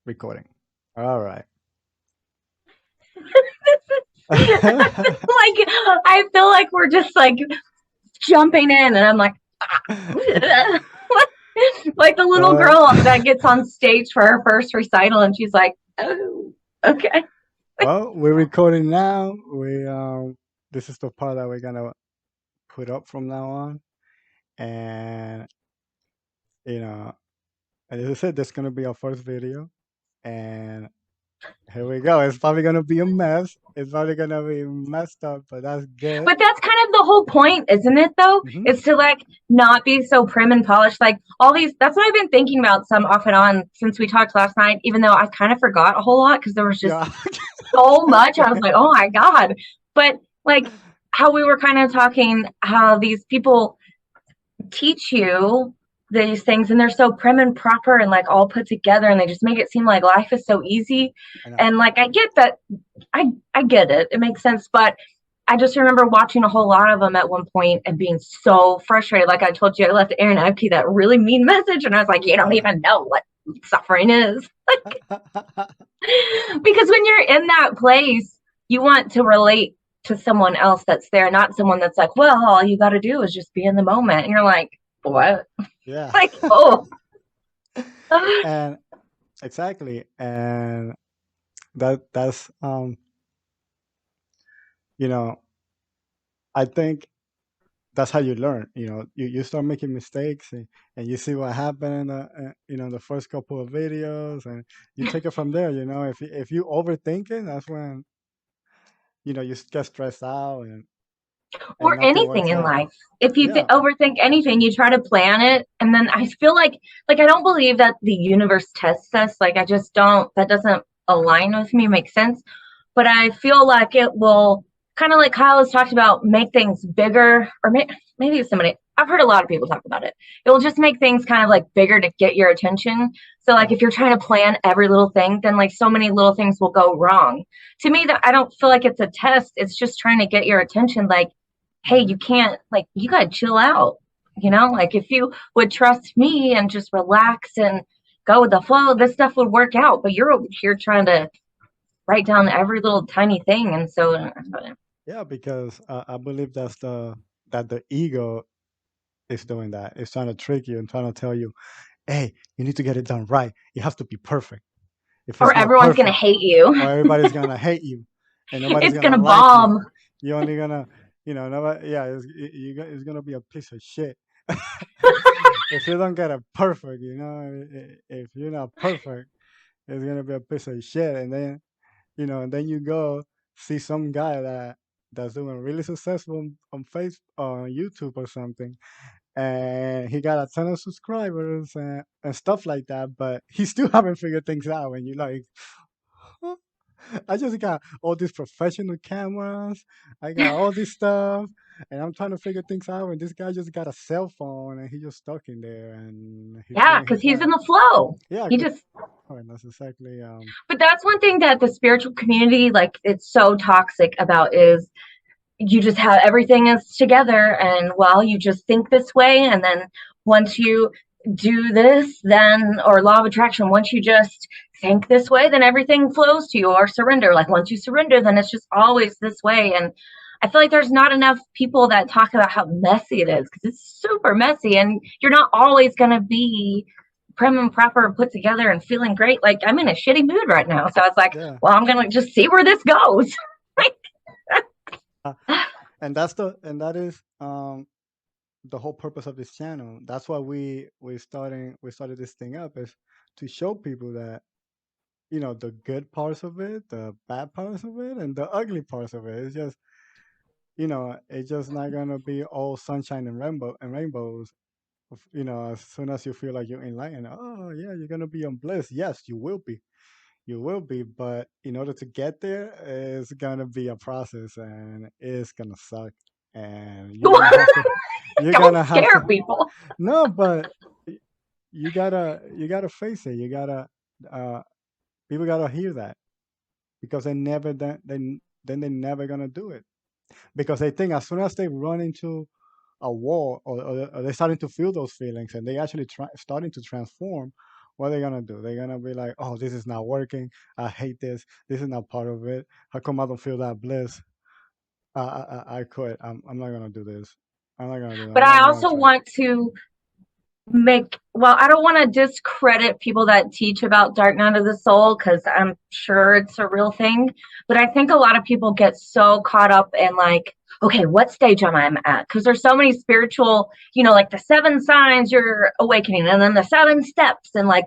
Recording. All right. Like I feel like we're just like jumping in, and I'm like, like the little uh, girl that gets on stage for her first recital, and she's like, "Oh, okay." well, we're recording now. This is the part that we're gonna put up from now on, and you know, as I said, that's gonna be our first video, and here we go. It's probably gonna be a mess. It's probably gonna be messed up, but that's good. But that's kind of the whole point, isn't it? Though, Hmm. is to like not be so prim and polished. Like all these. That's what I've been thinking about some off and on since we talked last night. Even though I kind of forgot a whole lot because there was just Yeah. so much. I was like, oh my god. But like how we were kind of talking, how these people teach you these things and they're so prim and proper and like all put together and they just make it seem like life is so easy. I know. And like I get that, I get it, it makes sense, but I just remember watching a whole lot of them at one point and being so frustrated. Like I told you, I left Aaron Abke that really mean message, and I was like, you don't Yeah. even know what suffering is. Because when you're in that place, you want to relate to someone else that's there, not someone that's like, well, all you got to do is just be in the moment. And you're like, what? Yeah. Like, oh, And exactly, and that's you know, I think that's how you learn. You start making mistakes, and you see what happened in the first couple of videos, and you take it from there. If you overthink it, that's when you get stressed out, and or nothing anything works in out. life. If you Yeah. overthink anything, you try to plan it. And then I feel like, I don't believe that the universe tests us. Like, I just don't, that doesn't align with me, make sense. But I feel like it will kind of like Kyle has talked about, make things bigger, or maybe somebody, I've heard a lot of people talk about it. It will just make things kind of like bigger to get your attention. So like Yeah. if you're trying to plan every little thing, then like so many little things will go wrong. To me, that I don't feel like it's a test. It's just trying to get your attention. Like, hey, Hmm. you can't, like, you got to chill out. Like if you would trust me and just relax and go with the flow, this stuff would work out. But you're over here trying to write down every little tiny thing. And so, Yeah, because I believe that the ego is doing that. It's trying to trick you and trying to tell you, hey, you need to get it done right. You have to be perfect. If or it's not everyone's going to perfect, hate you. or everybody's gonna hate you, and nobody's It's going gonna to like you. bomb. You're only gonna, nobody. Yeah, it's gonna be a piece of shit if you don't get it perfect. If you're not perfect, it's gonna be a piece of shit. And then you go see some guy that's doing really successful on Facebook, on YouTube or something, and he got a ton of subscribers and stuff like that, but he still haven't figured things out. And you're like, "Huh? I just got all these professional cameras. I got all this stuff, and I'm trying to figure things out. And this guy just got a cell phone, and he just stuck in there, and he's Yeah, doing because his he's in life. the flow. Yeah, He 'cause- just, oh, and that's exactly. but that's one thing that the spiritual community, like, it's so toxic about is you just have everything is together and well you just think this way and then once you do this then or law of attraction once you just think this way then everything flows to you or surrender like once you surrender then it's just always this way and I feel like there's not enough people that talk about how messy it is because it's super messy and you're not always going to be prim and proper and put together and feeling great like I'm in a shitty mood right now so it's like Yeah. well I'm going to just see where this goes. Uh, and that is the whole purpose of this channel. That's why we started this thing up, is to show people that the good parts of it, the bad parts of it, and the ugly parts of it. It's just not gonna be all sunshine and rainbows. As soon as you feel like you're enlightened, oh yeah, you're gonna be on bliss. Yes, you will be. You will be, but in order to get there, it's gonna be a process, and it's gonna suck. And you're gonna have to. You're Don't gonna have scare to. people. No, but you gotta face it. You gotta. Uh, People gotta hear that, because they never then they're never gonna do it, because they think as soon as they run into a wall, or they're starting to feel those feelings, and they actually starting to transform, What are they gonna do? They're gonna be like, "Oh, this is not working. I hate this. This is not part of it. How come I don't feel that bliss? I quit. I'm not gonna do this. I'm not gonna do it. But I'm not I even gonna also try." want to make, well, I don't want to discredit people that teach about dark night of the soul because I'm sure it's a real thing, but I think a lot of people get so caught up in like, okay, what stage am I at? Because there's so many spiritual, like the seven signs you're awakening, and then the seven steps, and like,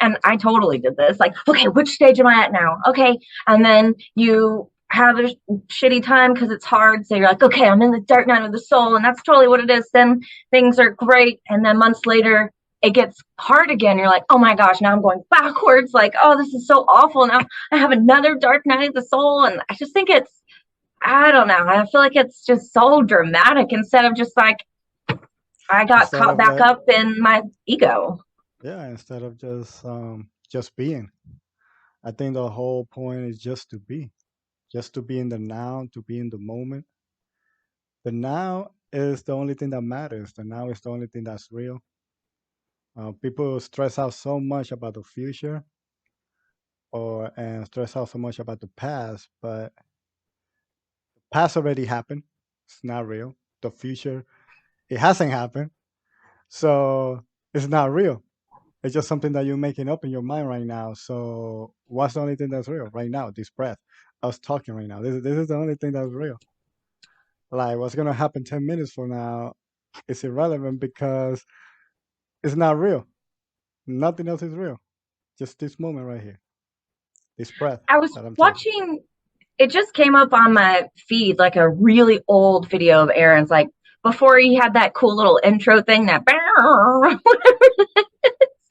and I totally did this. Like, okay, which stage am I at now? Okay, and then you have a shitty time because it's hard. So you're like, okay, I'm in the dark night of the soul, and that's totally what it is. Then things are great, and then months later it gets hard again. You're like, oh my gosh, now I'm going backwards. Like, oh, this is so awful. Now I have another dark night of the soul, and I just think it's, I don't know. I feel like it's just so dramatic instead of just like I got Instead caught of back like, up in my ego. yeah, instead of just being. I think the whole point is just to be in the now, to be in the moment. The now is the only thing that matters. The now is the only thing that's real. People stress out so much about the future or and stress out so much about the past, but past already happened. It's not real. The future, it hasn't happened, so it's not real. It's just something that you're making up in your mind right now. So what's the only thing that's real right now? This breath, us talking right now. This is the only thing that's real. Like what's gonna happen 10 minutes from now is irrelevant because it's not real. Nothing else is real. Just this moment right here, this breath I was that I'm taking. watching, it just came up on my feed like a really old video of Aaron's, like before he had that cool little intro thing that so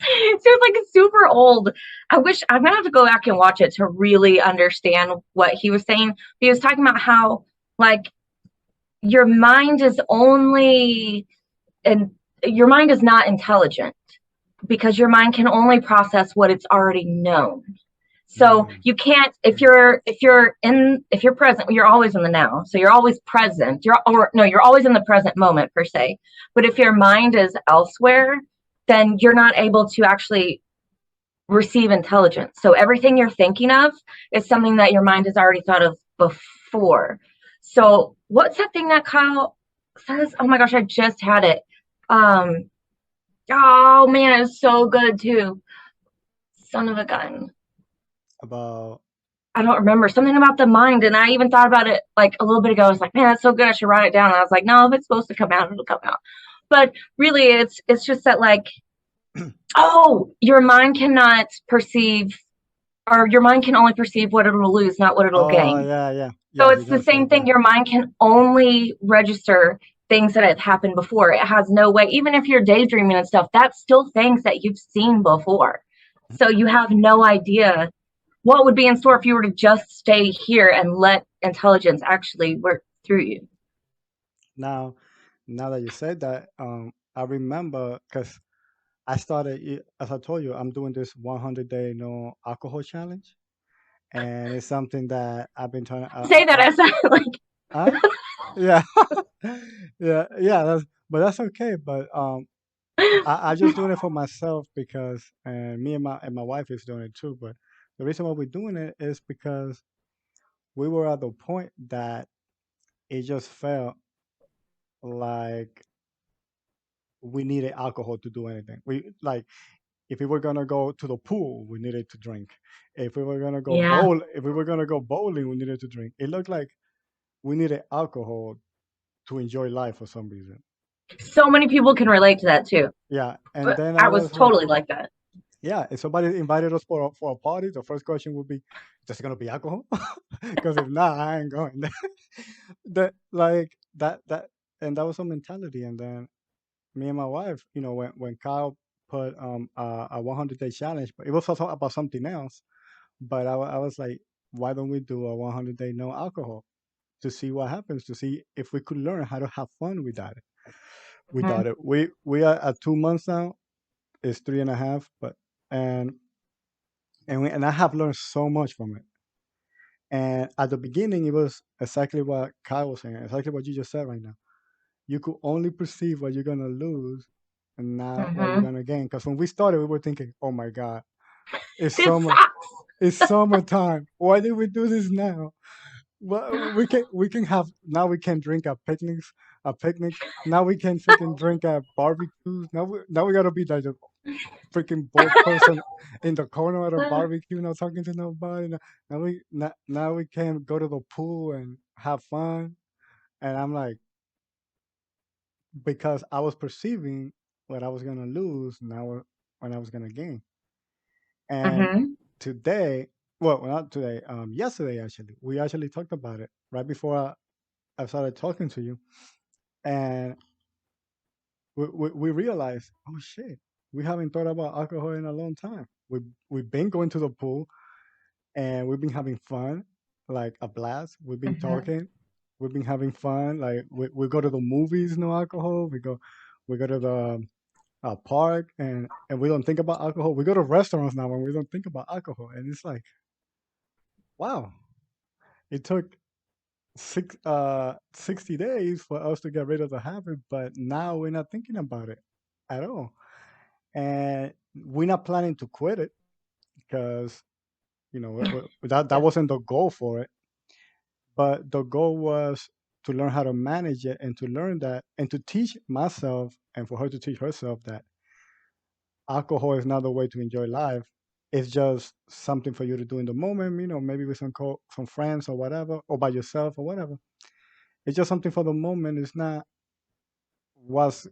it's like super old. I wish, I'm gonna have to go back and watch it to really understand what he was saying. He was talking about how like your mind is only, and your mind is not intelligent because your mind can only process what it's already known. So Mm, you can't, if you're present, you're always in the now. So you're always present. You're, or no, you're always in the present moment per se. But if your mind is elsewhere, then you're not able to actually receive intelligence. So everything you're thinking of is something that your mind has already thought of before. So what's that thing that Kyle says? Oh my gosh, I just had it. Um, oh man, it's so good too. Son of a gun. about I don't remember something about the mind, and I even thought about it like a little bit ago. I was like, man, that's so good. I should write it down. And I was like, no, if it's supposed to come out, it'll come out. But really, it's just that like, oh, your mind cannot perceive, or your mind can only perceive what it'll lose, not what it'll oh gain. yeah, yeah, So yeah. He it's the does say same thing. that. Your mind can only register things that have happened before. It has no way, even if you're daydreaming and stuff, that's still things that you've seen before. So you have no idea what would be in store if you were to just stay here and let intelligence actually work through you. Now, now that you said that, I remember because as I told you, I'm doing this 100-day no alcohol challenge, and it's something that I've been trying to. Say that as like, Huh? Yeah, yeah. But that's okay. But I just doing it for myself because, and me and my wife is doing it too. But the reason why we're doing it is because we were at the point that it just felt like we needed alcohol to do anything. We like if we were gonna go to the pool, we needed to drink. yeah, If we were gonna go bowling, we needed to drink. It looked like we needed alcohol to enjoy life for some reason. so many people can relate to that too. Yeah, and But then I I was was like, totally like that. yeah, if somebody invited us for a party, the first question would be, "Just gonna be alcohol?" Because if not, I ain't going. That like that, and that was a mentality. And then me and my wife, when Kyle put a 100-day challenge, but it was also about something else. But I was like, why don't we do a 100-day no alcohol to see what happens, to see if we could learn how to have fun without it. Mm-hmm. Without it, we are at 2 months now. It's three and a half, but and and I have learned so much from it. And at the beginning, it was exactly what Kyle was saying, exactly what you just said right now. You could only perceive what you're gonna lose and now you're Mm-hmm. gonna gain. Because when we started, we were thinking, "Oh my God, it's This summer, sucks. it's summertime. Why did we do this now? Well, we can have now we can drink at picnics. Now we can freaking drink at barbecues. Now we gotta be like the freaking bored person in the corner at a barbecue, not talking to nobody. Now we can go to the pool and have fun. And I'm like, because I was perceiving what I was gonna lose now when I was gonna gain. And Mm-hmm. today, well, not today, yesterday actually, we actually talked about it right before I started talking to you, and we realized, oh shit, we haven't thought about alcohol in a long time. We've been going to the pool and we've been having fun, like a blast. We've been Mm-hmm. talking, we've been having fun. Like we go to the movies, no alcohol. We go to the park, and we don't think about alcohol. We go to restaurants now and we don't think about alcohol, and it's like, wow, it took 60 days for us to get rid of the habit, but now we're not thinking about it at all, and we're not planning to quit it because that Yeah. wasn't the goal for it. But the goal was to learn how to manage it and to learn that and to teach myself and for her to teach herself that alcohol is not the way to enjoy life. It's just something for you to do in the moment, maybe with some friends or whatever, or by yourself or whatever. It's just something for the moment. It's not what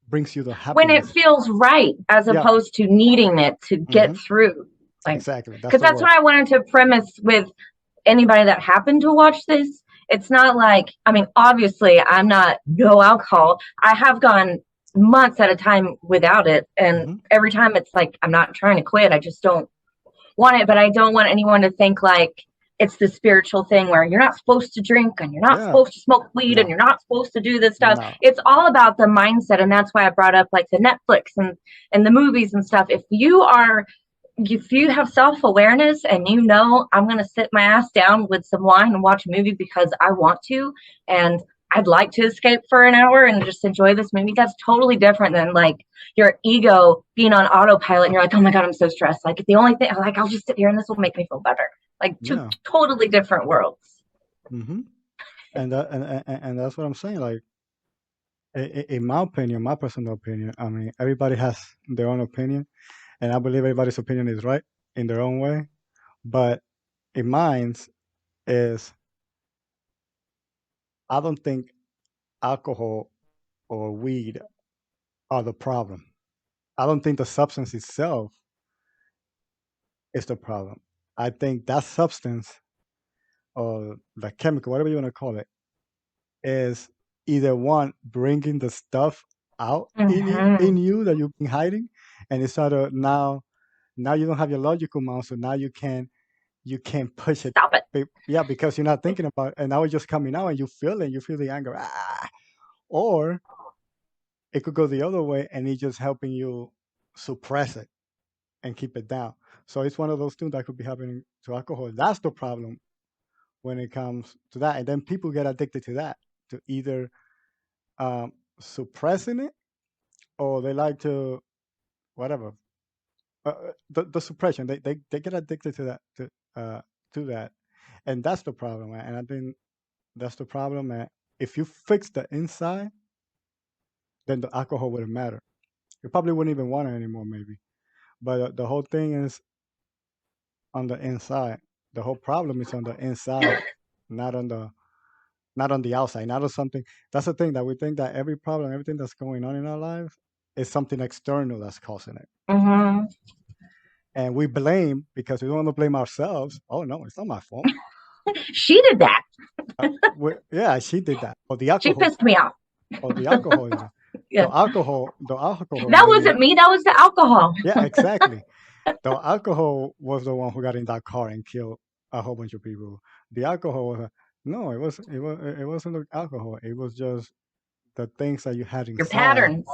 brings you the When it happiness. feels right, as Yeah. opposed to needing it to get Hmm. through. Like, Exactly. That's because the that's word. what I wanted to premise with anybody that happened to watch this. It's not like, I mean, obviously, I'm not no alcohol. I have gone months at a time without it. And Hmm. every time it's like, I'm not trying to quit. I just don't want it. But I don't want anyone to think like it's the spiritual thing where you're not supposed to drink and you're not Yeah. supposed to smoke weed and No. you're not supposed to do this stuff. No. It's all about the mindset. And that's why I brought up like the Netflix and the movies and stuff. If you have self awareness and you know I'm going to sit my ass down with some wine and watch a movie because I want to, and I'd like to escape for an hour and just enjoy this movie, that's totally different than like your ego being on autopilot and you're like, oh my God, I'm so stressed. Like, the only thing, like, I'll just sit here and this will make me feel better. Like, two Yeah. totally different worlds. Hmm. And that's what I'm saying. Like, in my opinion, my personal opinion, I mean, everybody has their own opinion, and I believe everybody's opinion is right in their own way. But in mine is, I don't think alcohol or weed are the problem. I don't think the substance itself is the problem. I think that substance or the chemical, whatever you want to call it, is either one bringing the stuff out in Mm-hmm. you that you've been hiding, and it's sort of now you don't have your logical mind, so now you can't push it. Stop it. Yeah, because you're not thinking about it, and now it's just coming out, and you feel the anger, or it could go the other way, and it's just helping you suppress it and keep it down. So it's one of those things that could be happening to alcohol. That's the problem when it comes to that, and then people get addicted to that, to either suppressing it or they like to whatever the suppression. They get addicted to that to that, and that's the problem. And I think that's the problem. And if you fix the inside, then the alcohol wouldn't matter. You probably wouldn't even want it anymore, maybe. But the whole thing is on the inside. The whole problem is on the inside, not on the outside, not on something. That's the thing that we think that every problem, everything that's going on in our lives, is something external that's causing it, Mm-hmm. and we blame because we don't want to blame ourselves. Oh no, it's not my fault. She did that. Yeah, she did that, or the She alcohol, pissed me off. or the alcohol is it. The Yeah. alcohol, the alcohol That made it. wasn't me. That was the alcohol. Yeah, exactly. The alcohol was the one who got in that car and killed a whole bunch of people. The alcohol was no, it wasn't the alcohol. It was just the things that you had Your inside, patterns.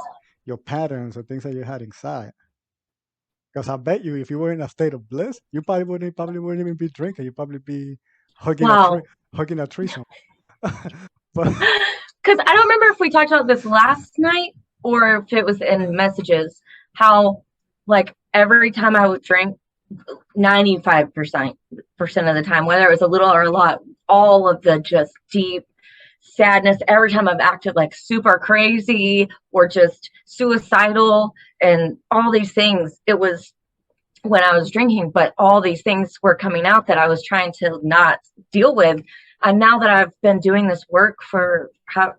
your patterns, the things that you had inside. Because I bet you, if you were in a state of bliss, you probably wouldn't even be drinking. You'd probably be hugging a tree, Wow. hugging a tree. But Because I don't remember if we talked about this last night. or if it was in messages, how like every time I would drink, 95% of the time, whether it was a little or a lot, all of the just deep sadness every time I've acted like super crazy or just suicidal and all these things. It was when I was drinking, but all these things were coming out that I was trying to not deal with. And now that I've been doing this work for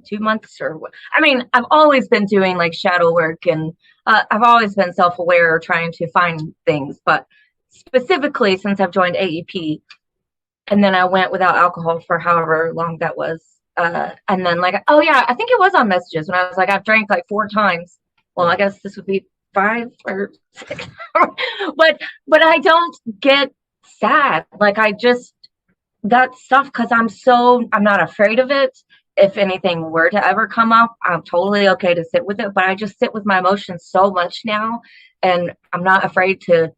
2 months, or I mean, I've always been doing like shadow work, and I've always been self aware, trying to find things. But specifically, since I've joined AEP, and then I went without alcohol for however long that was. And then like, oh yeah, I think it was on messages when I was like, I've drank like 4 times. Well, I Yeah. guess this would be 5 or 6. but I don't get sad. Like I just that stuff because I'm not afraid of it. If anything were to ever come up, I'm totally okay to sit with it. But I just sit with my emotions so much now, and I'm not afraid to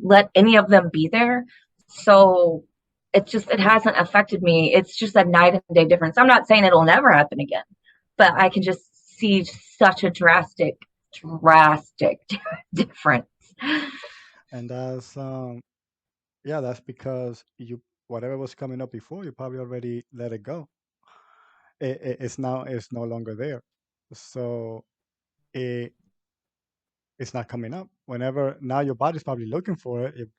let any of them be there. So it hasn't affected me. It's just a night and day difference. I'm not saying it'll never happen again, but I can just see such a drastic difference. And that's yeah, that's because you whatever was coming up before, you probably already let it go. It's no longer there. So it it's not coming up. Whenever now your body's probably looking for it,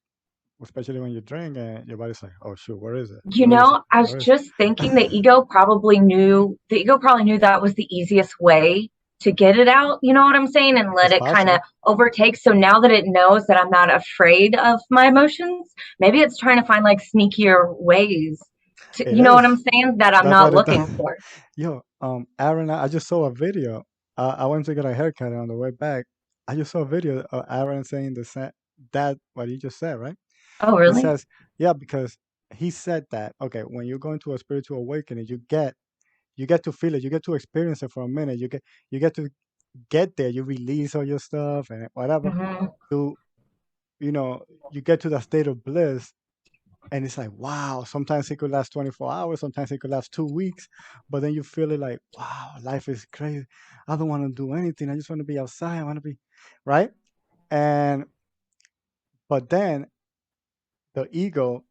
especially when you drink and your body's like, oh shoot, where is it? You Where is it? know, I was Where is just thinking it? the ego probably knew that was the easiest way to get it out, you know what I'm saying, and let It's it kind of possible. overtake. So now that it knows that I'm not afraid of my emotions, maybe it's trying to find like sneakier ways to, It you know what is. I'm saying, that I'm That's not what it does. looking for. Yo, Aaron, I just saw a video. I went to get a haircut and on the way back. I just saw a video of Aaron saying that what you just said, right? Oh, He really? says, yeah, because he said that, okay, when you go into a spiritual awakening, you get to feel it, you get to experience it for a minute. You get to get there, you release all your stuff and whatever. Hmm. To you get to that state of bliss. And it's like, wow, sometimes it could last 24 hours, sometimes it could last 2 weeks, but then you feel it like, wow, life is crazy. I don't want to do anything. I just want to be outside. I want to be, right? And, but then the ego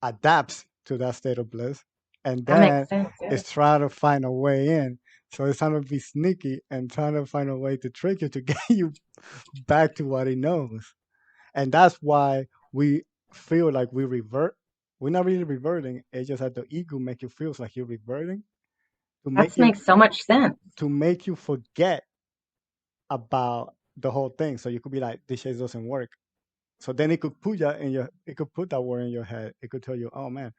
adapts to that state of bliss, and That makes then sense. Yeah. it's trying to find a way in. So it's trying to be sneaky and trying to find a way to trick you to get you back to what it knows. And that's why we feel like we revert. We're not really reverting. It's just that the ego make you feel like you're reverting to make That you makes so much sense. forget about the whole thing. So you could be like, this shit doesn't work. So then it could put that word in your head. It could tell you, oh man,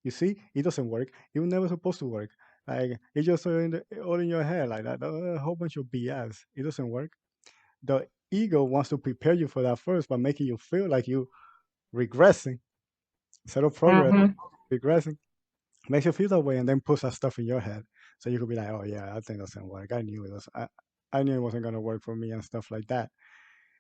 you see, it doesn't work. It was never supposed to work. Like it's just all in your head, like that. A whole bunch of BS. It doesn't work. The ego wants to prepare you for that first by making you feel like you regressing instead of progress, Hmm. regressing. Makes you feel that way and then puts that stuff in your head. So you could be like, oh yeah, that thing doesn't work. I knew it was I knew it wasn't gonna work for me and stuff like that.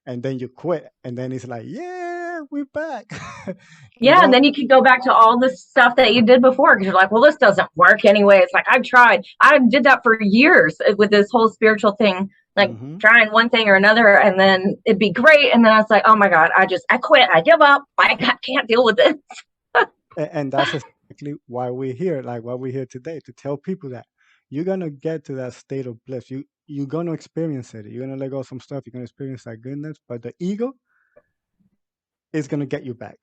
And then you quit and then it's like, yeah, we're back. you Yeah, and don't then you can go back to all the stuff that you did before because you're like, well, this doesn't work anyway. It's like I tried. I did that for years with this whole spiritual thing, like hmm trying one thing or another, and then it'd be great, and then I was like, oh my god, I quit. I give up. I can't deal with it. and that's exactly why we're here, like why we're here today, to tell people that you're gonna get to that state of bliss. You're gonna experience it. You're gonna let go of some stuff, you're gonna experience that goodness, but the ego is gonna get you back.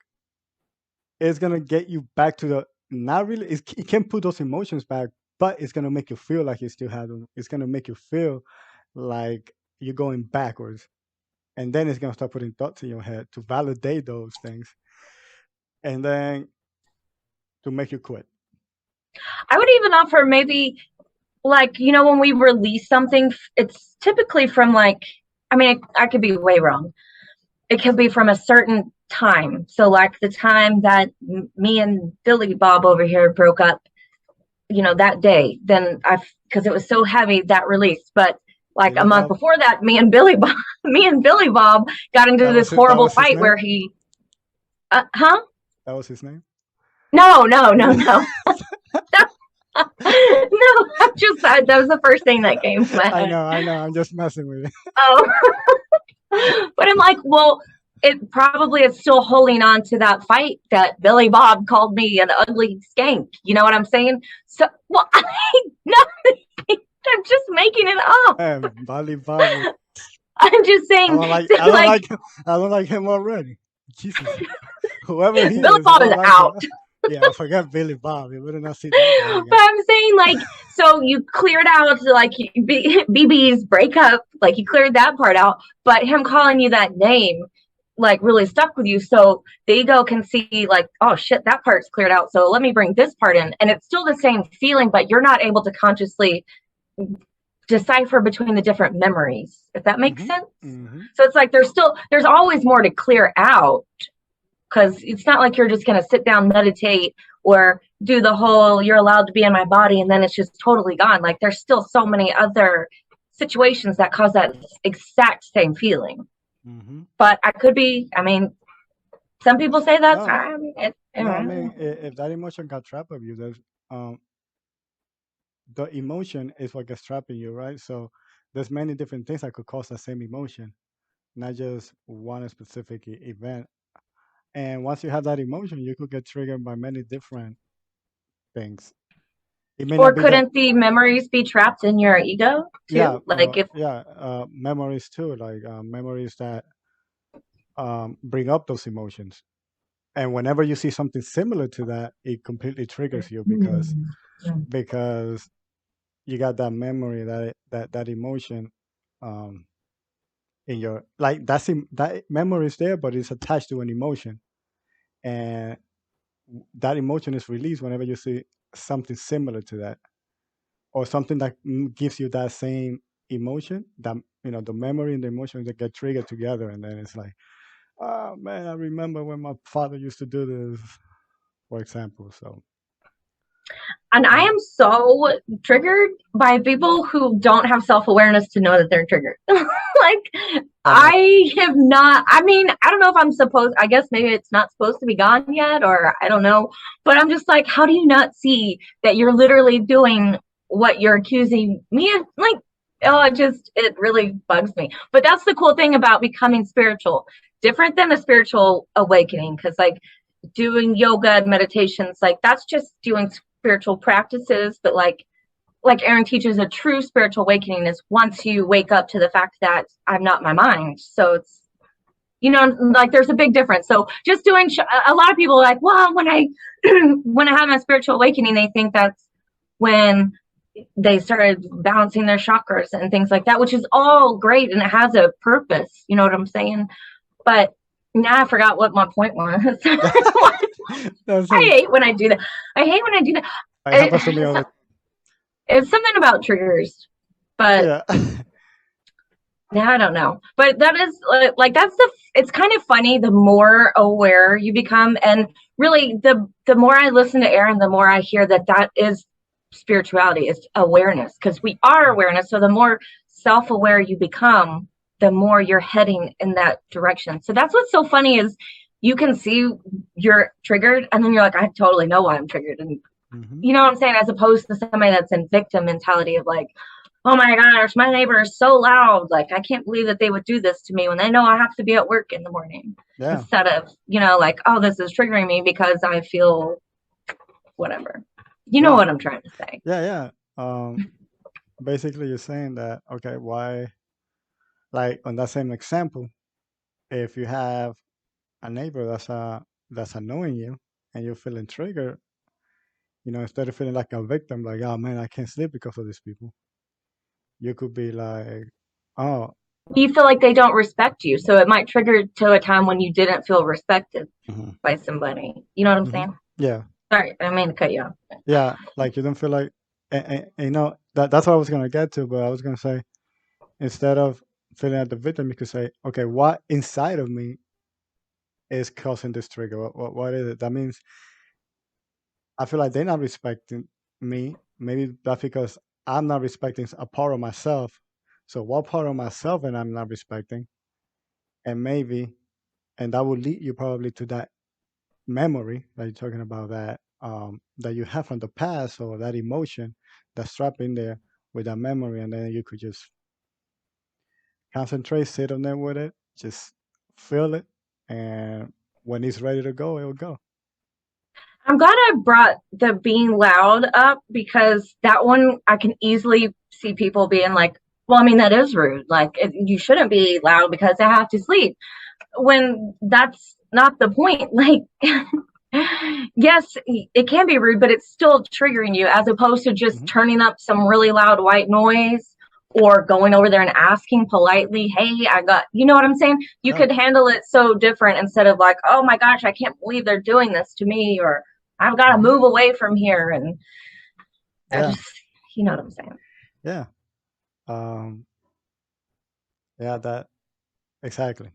It's gonna get you back to the not really. It can put those emotions back, but it's gonna make you feel like you still have them. It's gonna make you feel like you're going backwards, and then it's gonna start putting thoughts in your head to validate those things, and then to make you quit. I would even offer maybe like when we release something, it's typically from like I mean I could be way wrong. It could be from a certain time. So like the time that me and Billy Bob over here broke up, that day, then because it was so heavy that release. But like a Billy month Bob. before that, me and Billy Bob got into this That horrible was his fight name. where he, huh? That was his name. No, no, no, no. No, that was the first thing that came to my head. I know. I'm just messing with it. Oh, but I'm like, well, it probably is still holding on to that fight that Billy Bob called me an ugly skank. You know what I'm saying? So, well, I no, I'm just making it up. Man, Bali Bob. I'm just saying, so I don't like, like him. I don't like him already. Jesus, whoever he Billy is, I Bob is don't like him. out. Yeah, I forgot Billy Bob. You better not see that guy But again. I'm saying, like, so you cleared out, like, BB's breakup, like, you cleared that part out, but him calling you that name, like, really stuck with you. So the ego can see, like, oh shit, that part's cleared out. So let me bring this part in. And it's still the same feeling, but you're not able to consciously decipher between the different memories, if that makes Hmm. sense. Hmm. So it's like there's always more to clear out, because it's not like you're just going to sit down, meditate, or do the whole you're allowed to be in my body and then it's just totally gone. Like there's still so many other situations that cause that exact same feeling. Hmm. But I could be, I mean, some people say that's, No, I mean, no. I mean, if that emotion got trapped of you, there's um, the emotion is what gets trapped in you, right? So there's many different things that could cause the same emotion, not just one specific event. And once you have that emotion, you could get triggered by many different things. It may not or be that, couldn't the memories be trapped in your ego yeah, too? Like if, yeah, memories too, like memories that bring up those emotions. And whenever you see something similar to that, it completely triggers you because you got that memory, that emotion, um, in your like that memory is there, but it's attached to an emotion, and that emotion is released whenever you see something similar to that, or something that gives you that same emotion. That the memory and the emotion that get triggered together, and then it's like, oh man, I remember when my father used to do this, for example. So and I yeah, am so triggered by people who don't have self awareness to know that they're triggered. Like, and I have not, I mean, I don't know if I'm supposed, I guess maybe it's not supposed to be gone yet, or I don't know. But I'm just like, how do you not see that you're literally doing what you're accusing me of? Like, oh, it really bugs me. But that's the cool thing about becoming spiritual, different than a spiritual awakening, because, like, doing yoga and meditations, like that's just doing spiritual practices. But like Aaron teaches, a true spiritual awakening is once you wake up to the fact that I'm not my mind. So it's, like there's a big difference. So just doing a lot of people are like, well, when I when I have my spiritual awakening, they think that's when they started balancing their chakras and things like that, which is all great and it has a purpose. You know what I'm saying? But now I forgot what my point was. that's I it. hate when I do that. I hate when I do that. It happens to me It, all the it's something about triggers, but yeah. yeah, I don't know. But that is like that's it's kind of funny the more aware you become, and really the more I listen to Aaron, the more I hear that that is spirituality, is awareness, because we are awareness. So the more self-aware you become, the more you're heading in that direction. So that's what's so funny is you can see you're triggered and then you're like, I totally know why I'm triggered. And Hmm. you know what I'm saying? As opposed to somebody that's in victim mentality of like, oh my gosh, my neighbor is so loud. Like, I can't believe that they would do this to me when they know I have to be at work in the morning. Yeah, Instead of, like, oh, this is triggering me because I feel whatever. You know yeah, what I'm trying to say. yeah, yeah. Basically, you're saying that okay, why? Like on that same example, if you have a neighbor that's annoying you and you're feeling triggered, instead of feeling like a victim, like oh man, I can't sleep because of these people, you could be like, oh, You feel like they don't respect you. So it might trigger to a time when you didn't feel respected hmm, by somebody. You know what I'm hmm, saying? yeah, Sorry, I didn't mean to cut you off. yeah, like you don't feel like, that's what I was gonna get to, but I was gonna say instead of feeling like the victim, you could say, okay, what inside of me is causing this trigger? What is it? That means I feel like they're not respecting me. Maybe that's because I'm not respecting a part of myself. So what part of myself and I'm not respecting? And maybe, and that will lead you probably to that memory that you're talking about, that that you have from the past or that emotion that's trapped in there with that memory, and then you could just concentrate, sit on there with it, just feel it, and when it's ready to go, it'll go. I'm glad I brought the being loud up because that one I can easily see people being like, well, I mean, that is rude. Like, you shouldn't be loud because I have to sleep. When that's not the point. Like, yes, it can be rude, but it's still triggering you as opposed to just Hmm. turning up some really loud white noise or going over there and asking politely, hey, I got, you know what I'm saying? You Yeah, could handle it so different instead of like, oh my gosh, I can't believe they're doing this to me, or I've got to hmm, move away from here. And I yeah, just, you know what I'm saying? yeah, um, yeah. That exactly.